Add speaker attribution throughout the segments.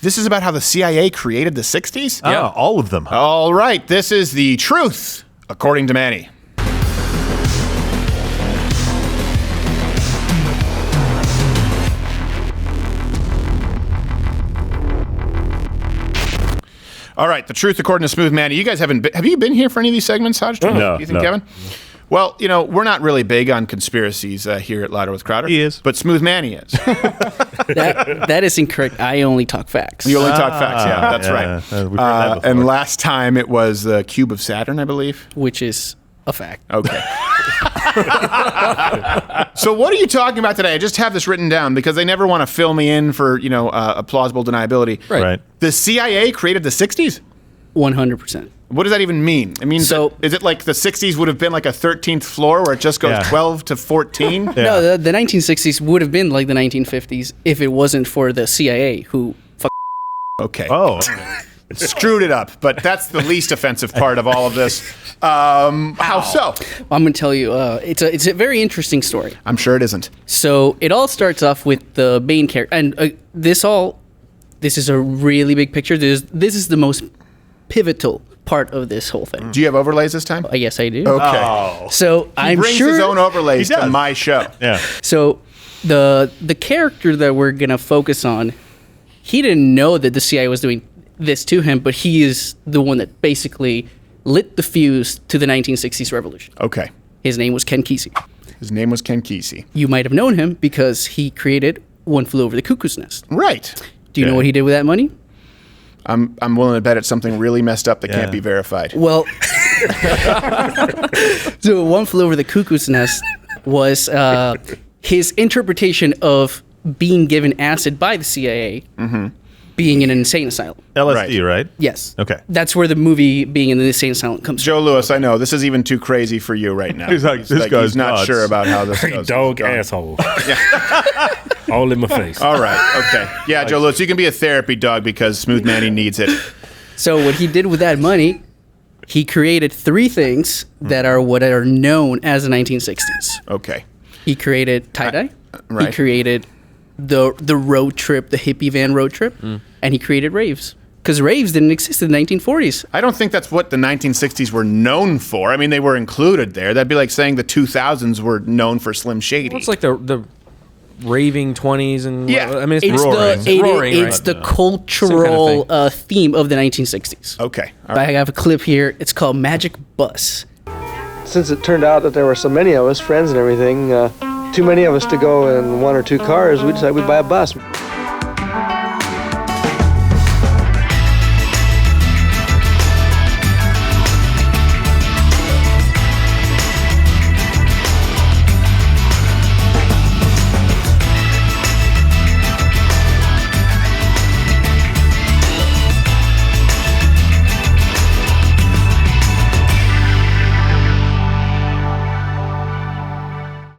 Speaker 1: This is about how the CIA created the 60s?
Speaker 2: Yeah, all of them.
Speaker 1: All right, this is the truth, according to Manny. All right, the truth according to Smooth Manny. You guys have you been here for any of these segments, Hodge?
Speaker 2: No.
Speaker 1: Ethan, Kevin? Well, we're not really big on conspiracies here at Louder with Crowder.
Speaker 2: He is.
Speaker 1: But Smooth Manny is.
Speaker 3: That is incorrect. I only talk facts.
Speaker 1: You only talk facts, yeah, that's right.
Speaker 2: We've heard that before.
Speaker 1: And last time it was the cube of Saturn, I believe.
Speaker 3: Which is a fact.
Speaker 1: Okay. So what are you talking about today? I just have this written down because they never want to fill me in for, a plausible deniability.
Speaker 2: Right.
Speaker 1: The CIA created the 60s?
Speaker 3: 100%.
Speaker 1: What does that even mean? It means is it like the 60s would have been like a 13th floor where it just goes 12 to 14?
Speaker 3: Yeah. No, the 1960s would have been like the 1950s if it wasn't for the CIA who
Speaker 1: Okay.
Speaker 2: Oh.
Speaker 1: Screwed it up, but that's the least offensive part of all of this. How so?
Speaker 3: I'm going to tell you, it's a very interesting story.
Speaker 1: I'm sure it isn't.
Speaker 3: So it all starts off with the main character, and this is a really big picture. This is the most pivotal part of this whole thing.
Speaker 1: Do you have overlays this time?
Speaker 3: Yes, I do.
Speaker 1: Okay.
Speaker 2: Oh.
Speaker 3: So
Speaker 1: He brings his own overlays to my show.
Speaker 2: Yeah.
Speaker 3: So the character that we're going to focus on, he didn't know that the CIA was doing this to him, but he is the one that basically lit the fuse to the 1960s revolution.
Speaker 1: Okay.
Speaker 3: His name was Ken Kesey.
Speaker 1: His name was Ken Kesey.
Speaker 3: You might have known him because he created One Flew Over the Cuckoo's Nest.
Speaker 1: Right.
Speaker 3: Do you know what he did with that money?
Speaker 1: I'm willing to bet it's something really messed up that can't be verified.
Speaker 3: Well, so One Flew Over the Cuckoo's Nest was his interpretation of being given acid by the CIA, being in an insane asylum.
Speaker 2: LSD, right?
Speaker 3: Yes.
Speaker 2: Okay.
Speaker 3: That's where the movie being in the insane asylum comes
Speaker 1: Joe Lewis, I know this is even too crazy for you right now.
Speaker 2: He's like, this guy's
Speaker 1: he's not
Speaker 2: nuts.
Speaker 1: sure about how this goes.
Speaker 4: Dog asshole. All in my face.
Speaker 1: All right. Okay. Yeah, Joe Lewis, you can be a therapy dog because Smooth Manny needs it.
Speaker 3: So what he did with that money, he created three things that are what are known as the 1960s.
Speaker 1: Okay.
Speaker 3: He created tie-dye.
Speaker 1: Right.
Speaker 3: He created the road trip, the hippie van road trip, and he created raves. Because raves didn't exist in the 1940s.
Speaker 1: I don't think that's what the 1960s were known for. I mean, they were included there. That'd be like saying the 2000s were known for Slim Shady.
Speaker 5: Well, it's like the raving 20s and I mean
Speaker 3: it's
Speaker 5: roaring.
Speaker 3: It's the cultural theme of the 1960s.
Speaker 1: Okay. All
Speaker 3: I
Speaker 1: right.
Speaker 3: have a clip here. It's called Magic Bus.
Speaker 6: Since it turned out that there were so many of us, friends and everything, too many of us to go in one or two cars, we decided we'd buy a bus.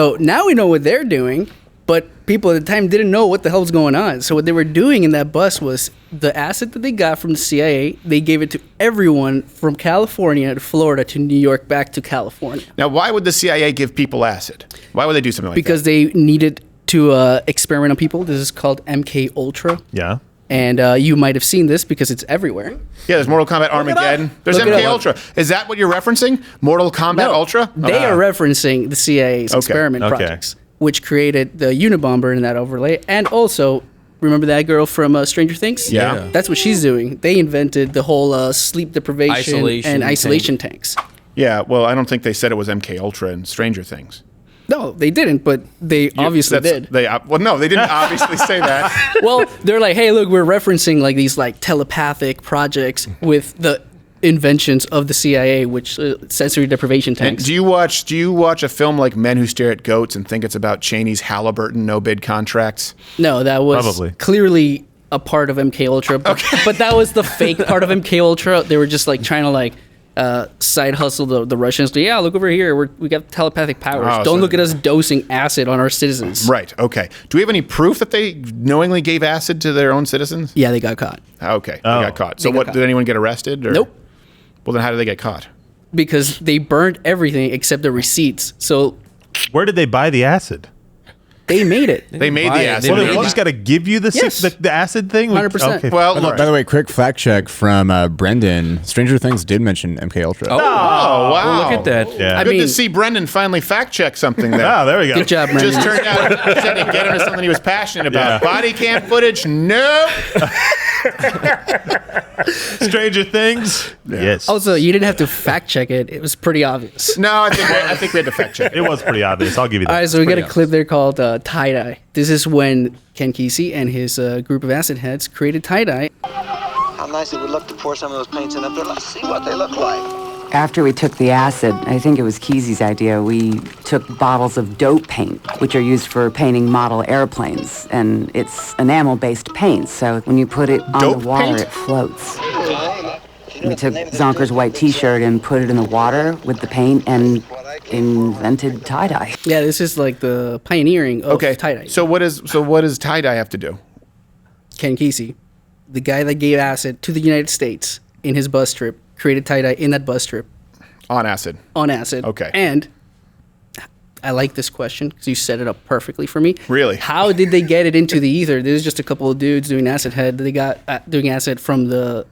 Speaker 3: So now we know what they're doing, but people at the time didn't know what the hell was going on. So what they were doing in that bus was the acid that they got from the CIA, they gave it to everyone from California to Florida to New York back to California.
Speaker 1: Now, why would the CIA give people acid? Why would they do something like
Speaker 3: Because they needed to experiment on people. This is called MK Ultra.
Speaker 2: Yeah.
Speaker 3: And you might have seen this because it's everywhere.
Speaker 1: Yeah, there's Mortal Kombat Armageddon. There's
Speaker 3: Look it
Speaker 1: MK
Speaker 3: up.
Speaker 1: Ultra. Is that what you're referencing? Mortal Kombat Ultra?
Speaker 3: They are referencing the CIA's experiment projects, which created the Unabomber in that overlay. And also, remember that girl from Stranger Things?
Speaker 1: Yeah.
Speaker 3: That's what she's doing. They invented the whole sleep deprivation and isolation tanks.
Speaker 1: Yeah, well, I don't think they said it was MK Ultra in Stranger Things.
Speaker 3: No, they didn't, but they obviously did.
Speaker 1: Well, no, they didn't obviously say that.
Speaker 3: Well, they're like, hey, look, we're referencing like these like telepathic projects with the inventions of the CIA, which sensory deprivation tanks.
Speaker 1: And do you watch a film like Men Who Stare at Goats and think it's about Cheney's Halliburton no bid contracts?
Speaker 3: No, that was
Speaker 2: Probably.
Speaker 3: clearly a part of MK Ultra, but, but that was the fake part of MK Ultra. They were just like trying to like side hustle the Russians. Yeah, look over here. We got telepathic powers.
Speaker 1: Oh,
Speaker 3: Don't
Speaker 1: so-
Speaker 3: look at us dosing acid on our citizens.
Speaker 1: Right, okay. Do we have any proof that they knowingly gave acid to their own citizens?
Speaker 3: Yeah, they got caught.
Speaker 1: Okay, they got caught. So
Speaker 3: They got
Speaker 1: what,
Speaker 3: caught.
Speaker 1: did anyone get arrested? Or?
Speaker 3: Nope.
Speaker 1: Well, then how did they get caught?
Speaker 3: Because they burned everything except the receipts. So
Speaker 2: Where did they buy the acid?
Speaker 3: They made it.
Speaker 1: They made
Speaker 5: buy
Speaker 1: the
Speaker 5: it.
Speaker 1: acid.
Speaker 5: They
Speaker 2: Well,
Speaker 5: made
Speaker 2: they
Speaker 5: it.
Speaker 2: just got to give you the
Speaker 3: Yes.
Speaker 2: the acid thing.
Speaker 3: 100%.
Speaker 2: Okay.
Speaker 1: Well,
Speaker 2: All
Speaker 1: look,
Speaker 7: By the way, quick fact check from Brendan. Stranger Things did mention MK Ultra.
Speaker 1: Oh, wow.
Speaker 5: Well, look at that.
Speaker 2: Yeah.
Speaker 3: I
Speaker 1: Good
Speaker 3: mean,
Speaker 1: to see Brendan finally fact check something there.
Speaker 2: Ah, there we go.
Speaker 3: good job, Brendan.
Speaker 1: Just turned out said to get him to something he was passionate about.
Speaker 2: Yeah.
Speaker 1: Body cam footage? Nope.
Speaker 2: Stranger Things. Yes.
Speaker 3: Also, you didn't have to fact check it. It was pretty obvious.
Speaker 1: No, I think we had to fact check.
Speaker 2: It was pretty obvious. I'll give you that.
Speaker 3: All right, so we got a
Speaker 1: pretty
Speaker 3: clip there called tie-dye. This is when Ken Kesey and his group of acid heads created tie-dye.
Speaker 8: How nice it would look to pour some of those paints in up there. Let's see what they look like.
Speaker 9: After we took the acid, I think it was Kesey's idea, we took bottles of dope paint, which are used for painting model airplanes. And it's enamel-based paint, so when you put it on
Speaker 1: Dope
Speaker 9: the water,
Speaker 1: paint?
Speaker 9: it floats. We took Zonker's white t-shirt and put it in the water with the paint and invented tie-dye.
Speaker 3: Yeah, this is like the pioneering of
Speaker 1: Okay.
Speaker 3: tie-dye.
Speaker 1: So what does tie-dye have to do?
Speaker 3: Ken Kesey, the guy that gave acid to the United States in his bus trip, created tie-dye in that bus trip
Speaker 1: On acid.
Speaker 3: on acid.
Speaker 1: Okay.
Speaker 3: And I like this question because you set it up perfectly for me.
Speaker 1: Really?
Speaker 3: How did they get it into the ether? There's just a couple of dudes doing acid head. They got doing acid from the,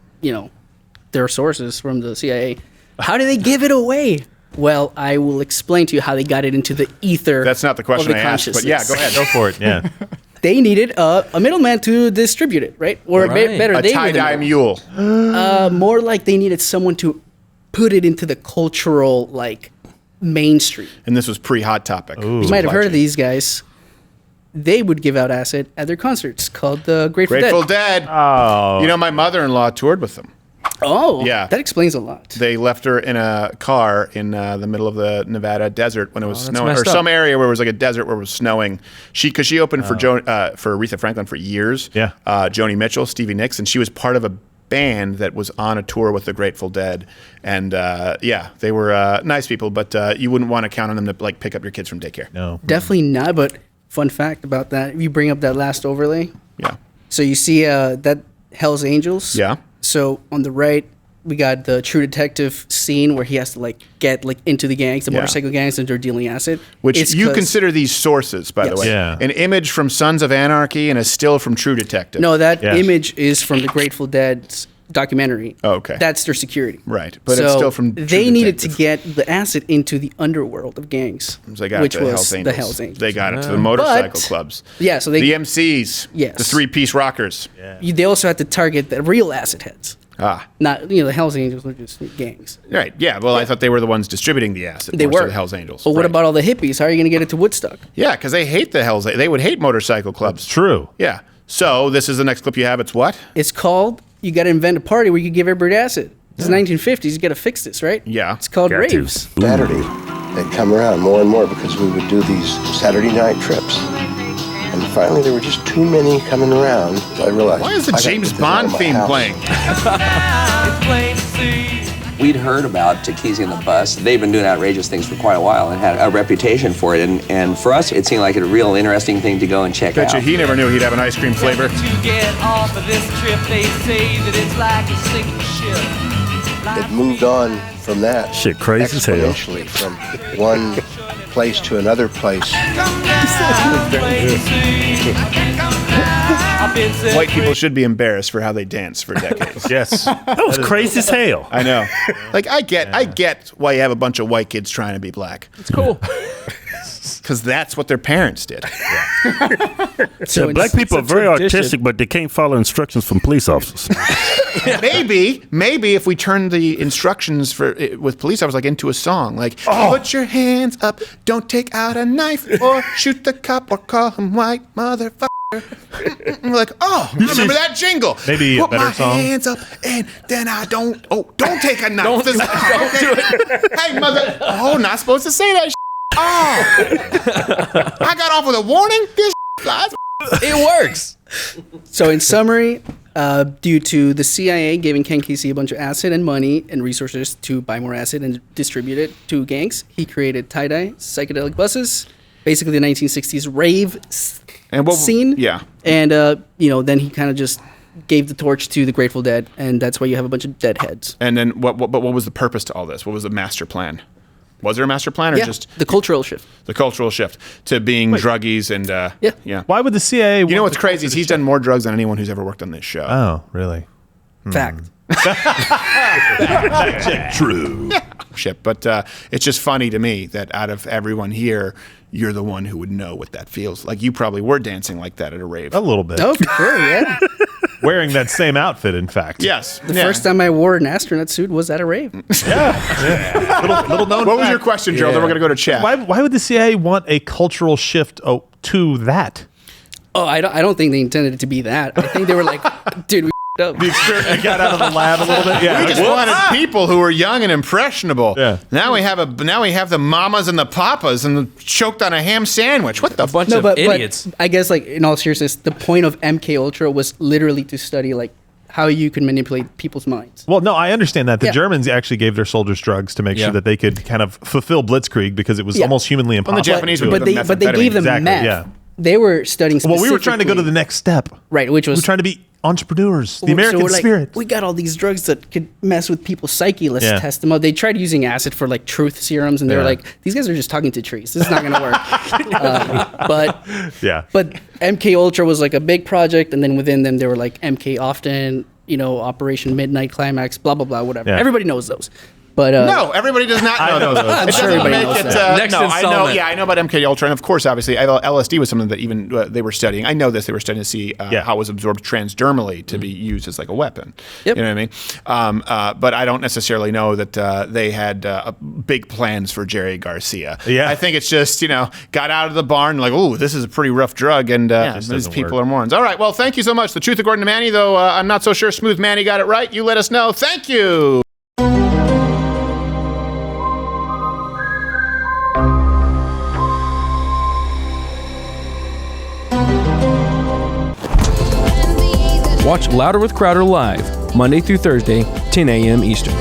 Speaker 3: their sources from the CIA. How did they give it away? Well, I will explain to you how they got it into the ether.
Speaker 1: That's not the question
Speaker 3: of
Speaker 1: I asked, but yeah, go ahead.
Speaker 2: Go for it. Yeah.
Speaker 3: They needed a middleman to distribute it, right? Or
Speaker 5: Right.
Speaker 3: better,
Speaker 1: A
Speaker 3: they were the
Speaker 1: tie-dye
Speaker 3: middleman.
Speaker 1: mule.
Speaker 3: More like they needed someone to put it into the cultural mainstream.
Speaker 1: And this was pre-Hot Topic.
Speaker 3: You might have heard of these guys. They would give out acid at their concerts called the Grateful
Speaker 1: Grateful
Speaker 3: Dead.
Speaker 1: Dead.
Speaker 2: Oh.
Speaker 1: My mother-in-law toured with them.
Speaker 3: Oh,
Speaker 1: Yeah.
Speaker 3: that explains a lot.
Speaker 1: They left her in a car in the middle of the Nevada desert when it was
Speaker 5: that's
Speaker 1: snowing, or
Speaker 5: messed up.
Speaker 1: some area where it was like a desert where it was snowing. Because she opened for Aretha Franklin for years.
Speaker 2: Yeah.
Speaker 1: Joni Mitchell, Stevie Nicks, and she was part of a band that was on a tour with the Grateful Dead. And they were nice people, but you wouldn't want to count on them to pick up your kids from daycare.
Speaker 2: No.
Speaker 3: Definitely not, but fun fact about that, if you bring up that last overlay,
Speaker 1: Yeah.
Speaker 3: so you see that Hell's Angels.
Speaker 1: Yeah.
Speaker 3: So on the right, we got the True Detective scene where he has to get into the gangs, the
Speaker 1: Yeah.
Speaker 3: motorcycle gangs, and they're dealing acid.
Speaker 1: Which
Speaker 3: It's
Speaker 1: you
Speaker 3: 'cause-
Speaker 1: consider these sources, by the
Speaker 3: Yes.
Speaker 1: way.
Speaker 2: Yeah.
Speaker 1: An image from Sons of Anarchy and a still from True Detective.
Speaker 3: No, that
Speaker 2: Yes.
Speaker 3: image is from the Grateful Dead's documentary.
Speaker 1: Oh, okay.
Speaker 3: That's their security.
Speaker 1: Right, but it's still from True
Speaker 3: They needed to
Speaker 1: Detective.
Speaker 3: get the acid into the underworld of gangs,
Speaker 1: So they got
Speaker 3: which
Speaker 1: it to the
Speaker 3: was
Speaker 1: Hells Angels.
Speaker 3: the Hells Angels.
Speaker 1: They got it to the motorcycle
Speaker 3: But-
Speaker 1: clubs.
Speaker 3: Yeah, so they
Speaker 1: The MCs.
Speaker 3: Yes.
Speaker 1: The three-piece rockers.
Speaker 3: they also had to target the real acid heads.
Speaker 1: Ah.
Speaker 3: Not the Hells Angels were just gangs.
Speaker 1: Right. Yeah. Well, I thought they were the ones distributing the acid.
Speaker 3: They
Speaker 1: more so
Speaker 3: were
Speaker 1: the Hells Angels.
Speaker 3: But what
Speaker 1: Right.
Speaker 3: about all the hippies? How are you going to get it to Woodstock?
Speaker 1: Yeah, because they hate the Hells. They would hate motorcycle clubs.
Speaker 2: True.
Speaker 1: Yeah. So this is the next clip you have. It's what?
Speaker 3: It's called. You got to invent a party where you give everybody acid. It's the 1950s. You got to fix this, right?
Speaker 1: Yeah.
Speaker 3: It's called
Speaker 4: Got to.
Speaker 3: raves.
Speaker 8: Saturday, they'd come around more and more because we would do these Saturday night trips. And finally, there were just too many coming around. So I realized.
Speaker 1: Why is the
Speaker 8: I gotta
Speaker 1: James
Speaker 8: get this out of
Speaker 1: Bond
Speaker 8: my
Speaker 1: theme
Speaker 8: house.
Speaker 1: playing?
Speaker 10: We'd heard about Kesey and the Bus. They've been doing outrageous things for quite a while and had a reputation for it. And for us, it seemed like a real interesting thing to go and check
Speaker 1: Bet you
Speaker 10: out.
Speaker 1: he never knew he'd have an ice cream flavor.
Speaker 11: To get off of this trip, they say that it's like a sinking ship.
Speaker 8: It moved on from that.
Speaker 4: Shit, crazy as hell.
Speaker 8: Exponentially from one place to another place.
Speaker 1: White people should be embarrassed for how they dance for decades.
Speaker 2: Yes.
Speaker 4: That was crazy as hell.
Speaker 1: I know. I get why you have a bunch of white kids trying to be black.
Speaker 3: It's cool.
Speaker 1: Because that's what their parents did.
Speaker 4: So black people are
Speaker 3: it's a
Speaker 4: very
Speaker 3: tradition.
Speaker 4: artistic, but they can't follow instructions from police officers.
Speaker 1: Maybe if we turn the instructions with police officers into a song, put your hands up, don't take out a knife or shoot the cop or call him white motherfucker. Remember that jingle?
Speaker 2: Maybe a
Speaker 1: put
Speaker 2: better
Speaker 1: my
Speaker 2: song.
Speaker 1: hands up and then I don't take a knife.
Speaker 5: Don't do it.
Speaker 1: Hey mother, not supposed to say that. I got off with a warning. This flies.
Speaker 5: It works.
Speaker 3: So in summary, due to the CIA giving Ken Kesey a bunch of acid and money and resources to buy more acid and distribute it to gangs, he created tie-dye psychedelic buses, basically the 1960s rave scene.
Speaker 1: Yeah.
Speaker 3: And then he kind of just gave the torch to the Grateful Dead, and that's why you have a bunch of deadheads.
Speaker 1: And then what was the purpose to all this? What was the master plan? Was there a master plan, or
Speaker 3: Yeah,
Speaker 1: just
Speaker 3: the cultural shift.
Speaker 1: the cultural shift to being druggies and yeah?
Speaker 2: Why would the CIA?
Speaker 1: You know what's crazy is he's done more drugs than anyone who's ever worked on this show.
Speaker 2: Oh, really?
Speaker 3: Fact.
Speaker 2: True.
Speaker 1: Shit, but it's just funny to me that out of everyone here, you're the one who would know what that feels like. You probably were dancing like that at a rave.
Speaker 2: A little bit.
Speaker 3: Oh, for sure, yeah.
Speaker 2: Wearing that same outfit, in fact.
Speaker 1: Yes.
Speaker 3: The first time I wore an astronaut suit was at a rave.
Speaker 2: Little known.
Speaker 1: What was
Speaker 2: fact.
Speaker 1: your question, Gerald? Then we're gonna go to chat.
Speaker 2: Why would the CIA want a cultural shift to that?
Speaker 3: Oh, I don't think they intended it to be that. I think they were like, dude, we up.
Speaker 2: The experiment got out of the lab a little bit. Yeah.
Speaker 1: We just wanted people who were young and impressionable.
Speaker 2: Yeah.
Speaker 1: Now we have the mamas and the papas and the choked on a ham sandwich. What the
Speaker 5: bunch
Speaker 3: No,
Speaker 5: of
Speaker 3: but
Speaker 5: idiots.
Speaker 3: I guess, like, in all seriousness, the point of MK Ultra was literally to study like how you can manipulate people's minds.
Speaker 2: Well, no, I understand that. The
Speaker 3: Yeah.
Speaker 2: Germans actually gave their soldiers drugs to make
Speaker 5: Yeah.
Speaker 2: sure that they could kind of fulfill Blitzkrieg because it was
Speaker 3: Yeah.
Speaker 2: almost humanly impossible.
Speaker 1: Japanese would
Speaker 3: but
Speaker 1: give
Speaker 3: they
Speaker 1: them
Speaker 3: but they gave them
Speaker 2: Exactly,
Speaker 3: meth.
Speaker 2: yeah.
Speaker 3: They were studying.
Speaker 2: Well, we were trying to go to the
Speaker 3: specifically-
Speaker 2: next step.
Speaker 3: right, which
Speaker 2: We
Speaker 3: was
Speaker 2: were trying to be entrepreneurs, the
Speaker 3: So
Speaker 2: American
Speaker 3: we're like,
Speaker 2: spirit.
Speaker 3: We got all these drugs that could mess with people's psyche. Let's
Speaker 2: Yeah.
Speaker 3: test them out. They tried using acid for like truth serums, and they were
Speaker 2: Yeah.
Speaker 3: like, "These guys are just talking to trees. This is not going to work."
Speaker 2: Yeah.
Speaker 3: But MK Ultra was like a big project, and then within them, they were like MK Often, Operation Midnight Climax, blah blah blah, whatever.
Speaker 2: Yeah.
Speaker 3: Everybody knows those. But
Speaker 1: No, everybody does not know those.
Speaker 3: I'm
Speaker 1: It
Speaker 3: sure
Speaker 1: doesn't
Speaker 3: everybody
Speaker 1: make
Speaker 3: knows
Speaker 1: it.
Speaker 3: that.
Speaker 5: Next
Speaker 1: no, I know.
Speaker 5: installment.
Speaker 1: Yeah, I know about MK Ultra, and of course, obviously, LSD was something that even they were studying. I know this; they were studying to see how it was absorbed transdermally to be used as like a weapon.
Speaker 3: Yep.
Speaker 1: You know what I mean? But I don't necessarily know that they had big plans for Jerry Garcia.
Speaker 2: Yeah.
Speaker 1: I think it's just got out of the barn like, oh, this is a pretty rough drug, and
Speaker 2: just
Speaker 1: these
Speaker 2: doesn't
Speaker 1: people
Speaker 2: work.
Speaker 1: are morons. All right, well, thank you so much. The Truth of Gordon and Manny, though I'm not so sure Smooth Manny got it right. You let us know. Thank you.
Speaker 5: Watch Louder with Crowder live, Monday through Thursday, 10 a.m. Eastern.